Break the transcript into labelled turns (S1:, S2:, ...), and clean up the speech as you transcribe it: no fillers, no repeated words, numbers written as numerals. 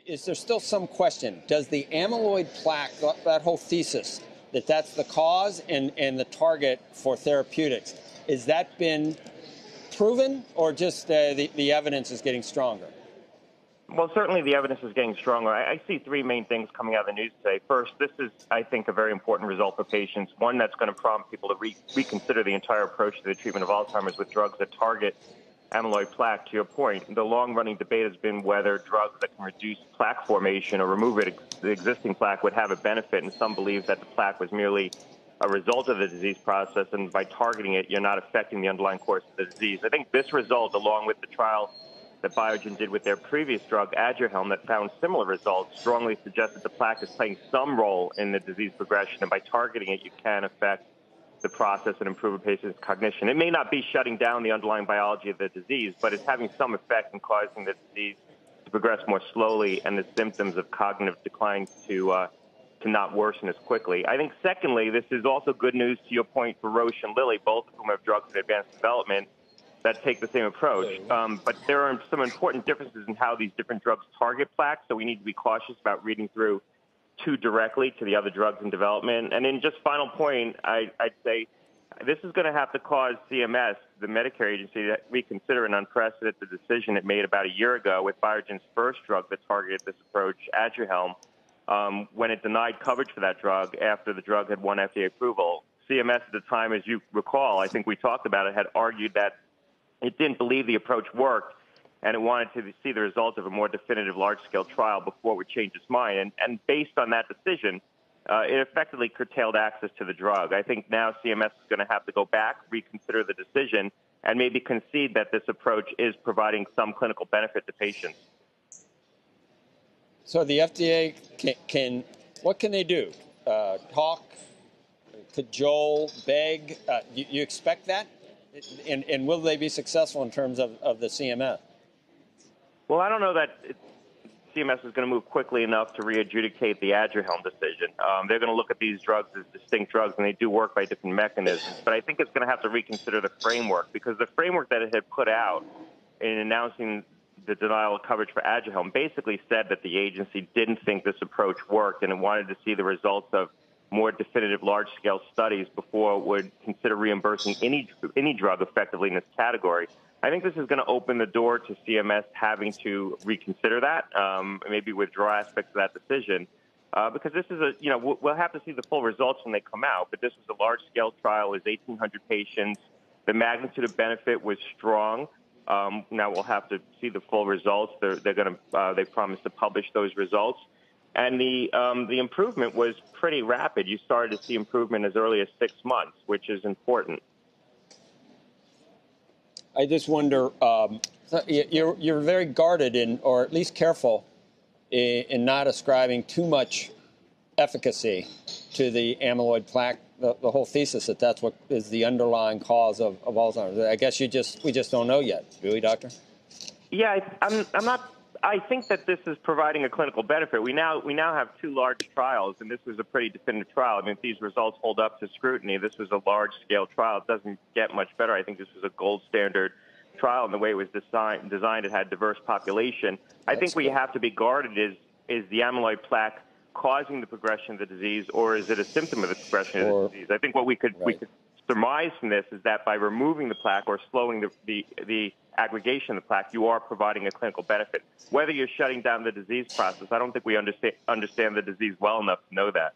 S1: Is there still some question? Does the amyloid plaque, that whole thesis, that that's the cause and the target for therapeutics, has that been proven, or just the evidence is getting stronger?
S2: Well, certainly the evidence is getting stronger. I see three main things coming out of the news today. First, this is, I think, a very important result for patients, one that's going to prompt people to reconsider the entire approach to the treatment of Alzheimer's with drugs that target amyloid plaque. To your point, the long-running debate has been whether drugs that can reduce plaque formation or remove the existing plaque would have a benefit, and some believe that the plaque was merely a result of the disease process, and by targeting it, you're not affecting the underlying course of the disease. I think this result, along with the trial that Biogen did with their previous drug, Aduhelm, that found similar results, strongly suggests that the plaque is playing some role in the disease progression, and by targeting it, you can affect the process and improve a patient's cognition. It may not be shutting down the underlying biology of the disease, but it's having some effect in causing the disease to progress more slowly and the symptoms of cognitive decline to not worsen as quickly. I think, secondly, this is also good news, to your point, for Roche and Lilly, both of whom have drugs in advanced development that take the same approach. But there are some important differences in how these different drugs target plaque, so we need to be cautious about reading through too directly to the other drugs in development. And then just final point, I'd say this is going to have to cause CMS, the Medicare agency, to reconsider an unprecedented decision it made about a year ago with Biogen's first drug that targeted this approach, Aduhelm, when it denied coverage for that drug after the drug had won FDA approval. CMS at the time, as you recall, I think we talked about it, had argued that it didn't believe the approach worked, and it wanted to see the results of a more definitive large-scale trial before it would change its mind. And based on that decision, it effectively curtailed access to the drug. I think now CMS is going to have to go back, reconsider the decision, and maybe concede that this approach is providing some clinical benefit to patients.
S1: So the FDA what can they do? Talk, cajole, beg? You expect that? And will they be successful in terms of the CMS?
S2: Well, I don't know that CMS is going to move quickly enough to re-adjudicate the Aduhelm decision. They're going to look at these drugs as distinct drugs, and they do work by different mechanisms. But I think it's going to have to reconsider the framework, because the framework that it had put out in announcing the denial of coverage for Aduhelm basically said that the agency didn't think this approach worked, and it wanted to see the results of more definitive large-scale studies before it would consider reimbursing any drug effectively in this category. I think this is going to open the door to CMS having to reconsider that, maybe withdraw aspects of that decision, because this is we'll have to see the full results when they come out, but this was a large-scale trial. It was 1,800 patients. The magnitude of benefit was strong. Now we'll have to see the full results. They promised to publish those results. And the improvement was pretty rapid. You started to see improvement as early as 6 months, which is important.
S1: I just wonder, you're very guarded or at least careful in not ascribing too much efficacy to the amyloid plaque, the whole thesis that that's what is the underlying cause of Alzheimer's. I guess we just don't know yet, do we, Doctor?
S2: Yeah, I'm not. I think that this is providing a clinical benefit. We now have 2 large trials, and this was a pretty definitive trial. I mean, if these results hold up to scrutiny, this was a large-scale trial. It doesn't get much better. I think this was a gold standard trial in the way it was designed. It had diverse population. I think we have to be guarded is the amyloid plaque causing the progression of the disease, or is it a symptom of the progression of the disease? I think what we could surmise from this is that by removing the plaque or slowing the aggregation of the plaque, you are providing a clinical benefit. Whether you're shutting down the disease process, I don't think we understand the disease well enough to know that.